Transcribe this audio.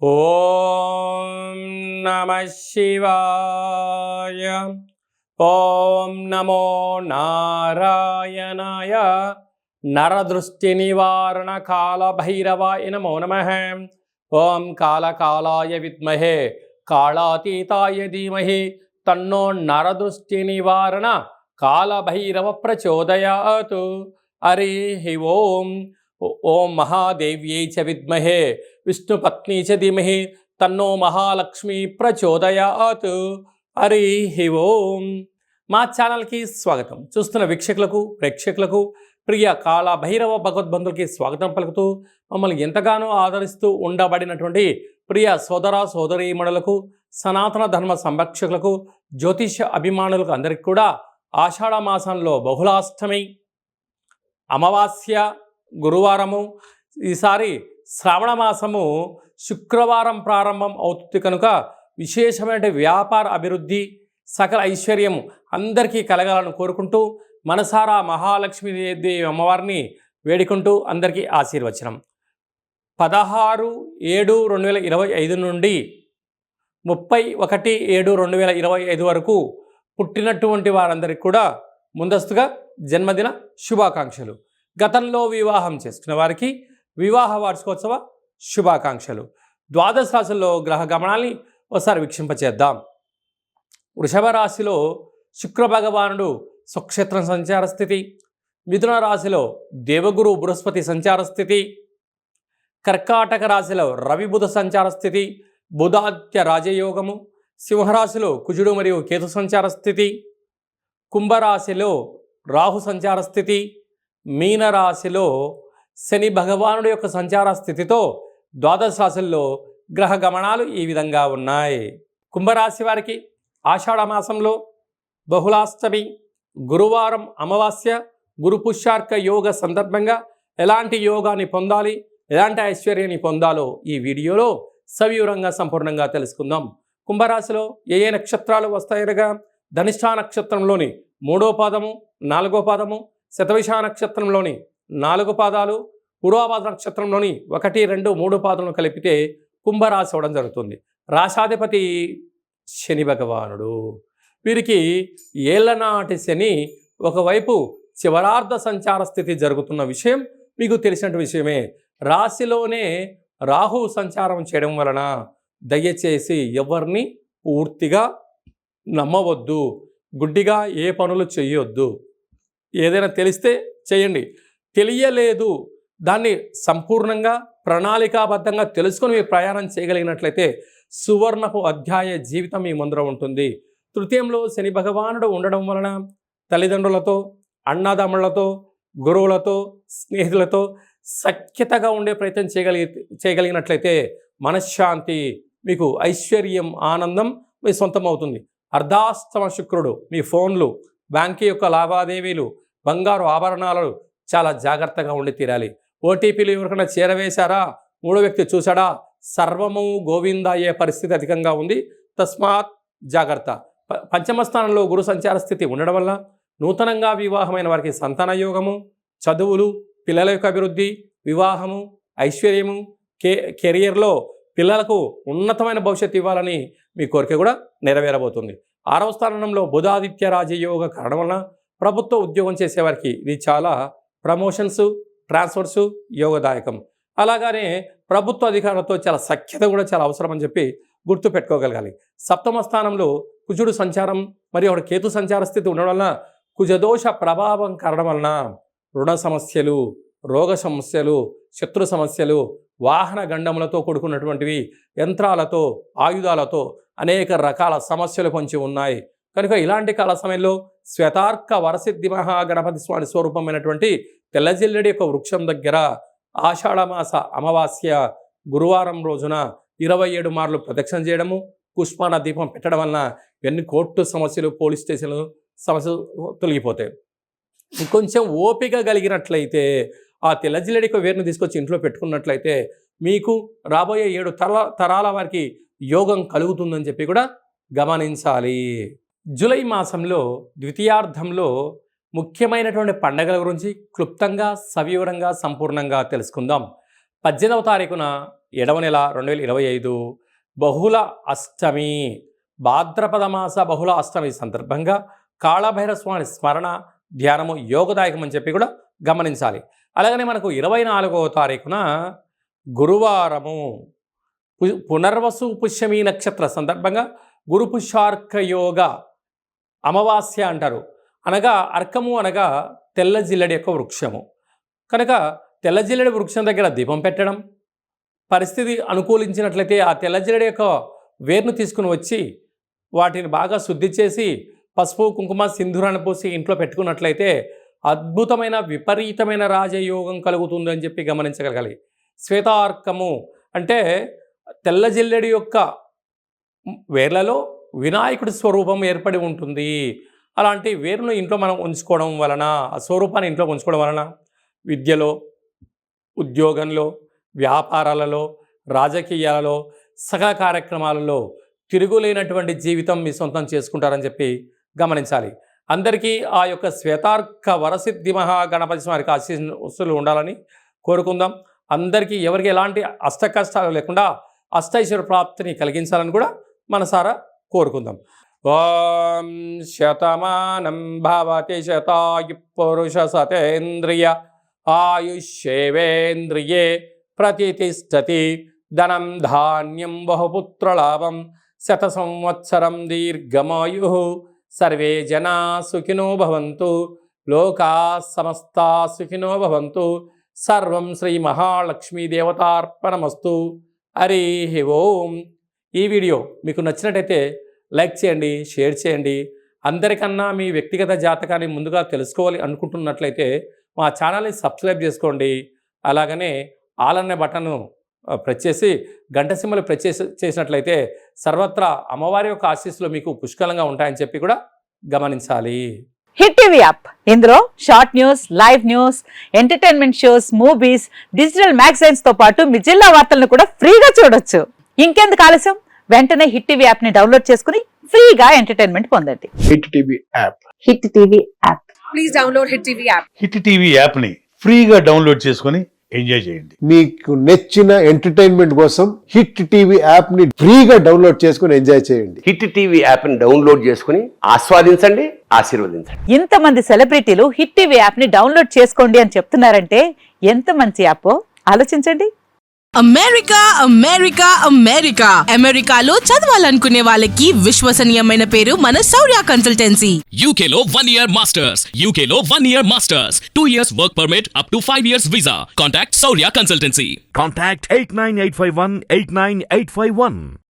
ఓం నమః శివాయ. ఓం నమో నారాయణాయ. నరదృష్టి నివారణ కాళభైరవాయ నమో నమః. ఓం కాళకాళాయ విద్మహే కాళాతీతాయ ధీమహి తన్నో నరదృష్టి నివారణ కాళభైరవ ప్రచోదయాత్. హరి ఓం. ఓం మహాదేవ్యై చ విద్మహే విష్ణుపత్ని చ ధీమహి తన్నో మహాలక్ష్మి ప్రచోదయాత్. హరి ఓం. మా ఛానల్కి స్వాగతం. చూస్తున్న వీక్షకులకు ప్రేక్షకులకు ప్రియ కాళభైరవ భగవద్బంధులకి స్వాగతం పలుకుతూ మమ్మల్ని ఎంతగానో ఆదరిస్తూ ఉండబడినటువంటి ప్రియ సోదర సోదరీమణులకు, సనాతన ధర్మ సంరక్షకులకు, జ్యోతిష అభిమానులకు అందరికీ కూడా ఆషాఢ మాసంలో బహుళాష్టమి, అమావాస్య, గురువారము, ఈసారి శ్రావణ మాసము శుక్రవారం ప్రారంభం అవుతుంది కనుక విశేషమైన వ్యాపార అభివృద్ధి, సకల ఐశ్వర్యం అందరికీ కలగాలని కోరుకుంటూ మనసారా మహాలక్ష్మీదేవి అమ్మవారిని వేడుకుంటూ అందరికీ ఆశీర్వచనం. 16/7/2025 నుండి 31/7/2025 వరకు పుట్టినటువంటి వారందరికీ కూడా ముందస్తుగా జన్మదిన శుభాకాంక్షలు. గతంలో వివాహం చేసుకున్న వారికి వివాహ వార్షికోత్సవ శుభాకాంక్షలు. ద్వాదశ రాశుల్లో గ్రహ గమనాల్ని ఒకసారి వీక్షింపచేద్దాం. వృషభ రాశిలో శుక్ర భగవానుడు స్వక్షేత్రం సంచార స్థితి. మిథున రాశిలో దేవగురు బృహస్పతి సంచార స్థితి. కర్కాటక రాశిలో రవి బుధ సంచార స్థితి, బుధాదిత్య రాజయోగము. సింహరాశిలో కుజుడు మరియు కేతు సంచార స్థితి. కుంభరాశిలో రాహు సంచార స్థితి. మీనరాశిలో శని భగవానుడి యొక్క సంచార స్థితితో ద్వాదశ రాశుల్లో గ్రహ గమనాలు ఈ విధంగా ఉన్నాయి. కుంభరాశి వారికి ఆషాఢ మాసంలో బహుళాష్టమి, గురువారం, అమావాస్య, గురు పుష్యార్క యోగ సందర్భంగా ఎలాంటి యోగాన్ని పొందాలి, ఎలాంటి ఐశ్వర్యాన్ని పొందాలో ఈ వీడియోలో సవివరంగా సంపూర్ణంగా తెలుసుకుందాం. కుంభరాశిలో ఏ ఏ నక్షత్రాలు వస్తాయనగా ధనిష్ఠా నక్షత్రంలోని 3వ పాదము, 4వ పాదము, శతవిష నక్షత్రంలోని 4 పాదాలు, పూర్వభాద్ర నక్షత్రంలోని 1, 2, 3 పాదములను కలిపితే కుంభరాశి అవడం జరుగుతుంది. రాశాధిపతి శని భగవానుడు. వీరికి ఏళ్లనాటి శని ఒకవైపు చివరార్ధ సంచార స్థితి జరుగుతున్న విషయం మీకు తెలిసిన విషయమే. రాశిలోనే రాహు సంచారం చేయడం వలన దయచేసి ఎవరిని పూర్తిగా నమ్మవద్దు, గుడ్డిగా ఏ పనులు చేయొద్దు. ఏదైనా తెలిస్తే చేయండి, తెలియలేదు దాన్ని సంపూర్ణంగా ప్రణాళికాబద్ధంగా తెలుసుకొని మీరు ప్రయాణం చేయగలిగినట్లయితే సువర్ణపు అధ్యాయ జీవితం మీ ముందర ఉంటుంది. తృతీయంలో శని భగవానుడు ఉండడం వలన తల్లిదండ్రులతో, అన్నదమ్ములతో, గురువులతో, స్నేహితులతో సఖ్యతగా ఉండే ప్రయత్నం చేయగలిగినట్లయితే మనశ్శాంతి, మీకు ఐశ్వర్యం, ఆనందం మీ సొంతం అవుతుంది. అర్ధాష్టమ శుక్రుడు మీ ఫోన్లు, బ్యాంకు యొక్క లావాదేవీలు, బంగారు ఆభరణాలు చాలా జాగ్రత్తగా ఉండి తీరాలి. ఓటీపీలు ఎవరికైనా చేరవేశారా, మూడో వ్యక్తి చూసాడా, సర్వము గోవింద అయ్యే పరిస్థితి అధికంగా ఉంది. తస్మాత్ జాగ్రత్త. పంచమ స్థానంలో గురు సంచార స్థితి ఉండడం వల్ల నూతనంగా వివాహమైన వారికి సంతాన యోగము, చదువులు, పిల్లల యొక్క అభివృద్ధి, వివాహము, ఐశ్వర్యము, కెరియర్లో పిల్లలకు ఉన్నతమైన భవిష్యత్తు ఇవ్వాలని మీ కోరిక కూడా నెరవేరబోతుంది. 6వ స్థానంలో బుధాదిత్య రాజయోగ కారణం వలన ప్రభుత్వ ఉద్యోగం చేసేవారికి ఇది చాలా ప్రమోషన్స్, ట్రాన్స్ఫర్స్ యోగదాయకం. అలాగనే ప్రభుత్వ అధికారులతో చాలా సఖ్యత కూడా చాలా అవసరం అని చెప్పి గుర్తు పెట్టుకోగలగాలి. 7వ స్థానంలో కుజుడు సంచారం మరియు ఒక కేతు సంచార స్థితి ఉండడం వలన కుజదోష ప్రభావం కారణం వలన రుణ సమస్యలు, రోగ సమస్యలు, శత్రు సమస్యలు, వాహన గండములతో కూడుకున్నటువంటివి, యంత్రాలతో, ఆయుధాలతో అనేక రకాల సమస్యలు పొంచి ఉన్నాయి. కనుక ఇలాంటి కాల సమయంలో శ్వేతార్క వరసిద్ధి మహాగణపతి స్వామి స్వరూపమైనటువంటి తెల్లజిల్లెడి యొక్క వృక్షం దగ్గర ఆషాఢమాస అమావాస్య గురువారం రోజున 27 మార్లు ప్రదక్షిణ చేయడము, పుష్పాన దీపం పెట్టడం వలన ఎన్ని కోర్టు సమస్యలు, పోలీస్ స్టేషన్లు సమస్యలు తొలగిపోతాయి. ఇంకొంచెం ఓపిక కలిగినట్లయితే ఆ తెల్లజిల్లెడి యొక్క వేరును తీసుకొచ్చి ఇంట్లో పెట్టుకున్నట్లయితే మీకు రాబోయే 7 తరాల వారికి యోగం కలుగుతుందని చెప్పి కూడా గమనించాలి. జూలై మాసంలో ద్వితీయార్థంలో ముఖ్యమైనటువంటి పండగల గురించి క్లుప్తంగా, సవివరంగా, సంపూర్ణంగా తెలుసుకుందాం. 18వ తారీఖున 7వ నెల 2025 బహుళ అష్టమి, భాద్రపద మాస బహుళ అష్టమి సందర్భంగా కాళభైరవ స్వామి స్మరణ ధ్యానము యోగదాయకం అని చెప్పి కూడా గమనించాలి. అలాగనే మనకు 24వ తారీఖున గురువారము పునర్వసు పుష్యమి నక్షత్ర సందర్భంగా గురు పుష్యార్క యోగ అమావాస్య అంటారు. అనగా అర్కము అనగా తెల్ల జిల్లెడి యొక్క వృక్షము కనుక తెల్ల జిల్లెడి వృక్షం దగ్గర దీపం పెట్టడం, పరిస్థితి అనుకూలించినట్లయితే ఆ తెల్ల జిల్లెడి యొక్క వేరును తీసుకుని వచ్చి వాటిని బాగా శుద్ధి చేసి పసుపు కుంకుమ సింధూరాన్ని పోసి ఇంట్లో పెట్టుకున్నట్లయితే అద్భుతమైన విపరీతమైన రాజయోగం కలుగుతుందని చెప్పి గమనించగలగాలి. శ్వేతార్కము అంటే తెల్ల జిల్లెడి యొక్క వేర్లలో వినాయకుడి స్వరూపం ఏర్పడి ఉంటుంది. అలాంటి వేరును ఇంట్లో మనం ఉంచుకోవడం వలన, ఆ స్వరూపాన్ని ఇంట్లో ఉంచుకోవడం వలన విద్యలో, ఉద్యోగంలో, వ్యాపారాలలో, రాజకీయాలలో, సకల కార్యక్రమాలలో తిరుగులేనటువంటి జీవితం మీ సొంతం చేసుకుంటారని చెప్పి గమనించాలి. అందరికీ ఆ యొక్క శ్వేతార్క వరసిద్ధి మహాగణపతి వారికి ఆశీస్సులు ఉండాలని కోరుకుందాం. అందరికీ ఎవరికి ఎలాంటి అష్ట కష్టాలు లేకుండా అష్టైశ్వర్య ప్రాప్తిని కలిగించాలని కూడా మనసారా కోరుకుందాం. ఓం శతమానం భవతి శతాయు పురుష సతేంద్రియ ఆయుష్యేవేంద్రియే ప్రతిష్టతి ధనం ధాన్యం బహుపుత్రలాభం శత సంవత్సరం దీర్ఘమాయు సర్వే జనా సుఖినో భవంతు లోకా సమస్తా సుఖినో భవంతు సర్వం శ్రీ మహాలక్ష్మీ దేవతార్పణమస్తు. హరి ఓం. ఈ వీడియో మీకు నచ్చినట్టయితే లైక్ చేయండి, షేర్ చేయండి. అందరికన్నా మీ వ్యక్తిగత జాతకాన్ని ముందుగా తెలుసుకోవాలి అనుకుంటున్నట్లయితే మా ఛానల్ని సబ్స్క్రైబ్ చేసుకోండి. అలాగనే ఆల్ అనే బటన్ను ప్రెస్ చేసి గంట సింబల్ ప్రెస్ చేసినట్లయితే సర్వత్రా అమ్మవారి యొక్క ఆశీస్సులు మీకు పుష్కలంగా ఉంటాయని చెప్పి కూడా గమనించాలి. హిట్ టీవీ యాప్, ఇందులో short news, live news, entertainment shows, movies, digital magazines తో పాటు మీ జిల్లా వార్తలను కూడా ఫ్రీగా చూడొచ్చు. ఇంకెందుకు ఆలస్యం, వెంటనే హిట్ టీవీ యాప్ ని డౌన్లోడ్ చేసుకుని ఫ్రీగా ఎంటర్టైన్మెంట్ పొందండి. Hit TV app. Hit TV app. Please download hit TV app. Hit TV app ని ఫ్రీగా డౌన్లోడ్ చేసుకొని ఎంజాయ్ చేయండి. మీకు నచ్చిన ఎంటర్టైన్మెంట్ కోసం హిట్ టీవీ యాప్ ని ఫ్రీగా డౌన్లోడ్ చేసుకుని ఎంజాయ్ చేయండి. హిట్ టీవీ యాప్ ని డౌన్లోడ్ చేసుకుని ఆస్వాదించండి, ఆశీర్వదించండి. ఇంతమంది సెలబ్రిటీలు హిట్ టీవీ యాప్ ని డౌన్లోడ్ చేసుకోండి అని చెప్తున్నారంటే ఎంత మంచి యాప్ ఆలోచించండి. అమెరికా అమెరికా అమెరికా అమెరికాలో చదవాలనుకునే వాళ్ళకి విశ్వసనీయమైన పేరు మన శౌర్య కన్సల్టెన్సీ. UK లో 1 year masters, UK లో 1 year masters, 2 years work permit up to 5 years visa. Contact Saurya Consultancy. Contact 89851 89851.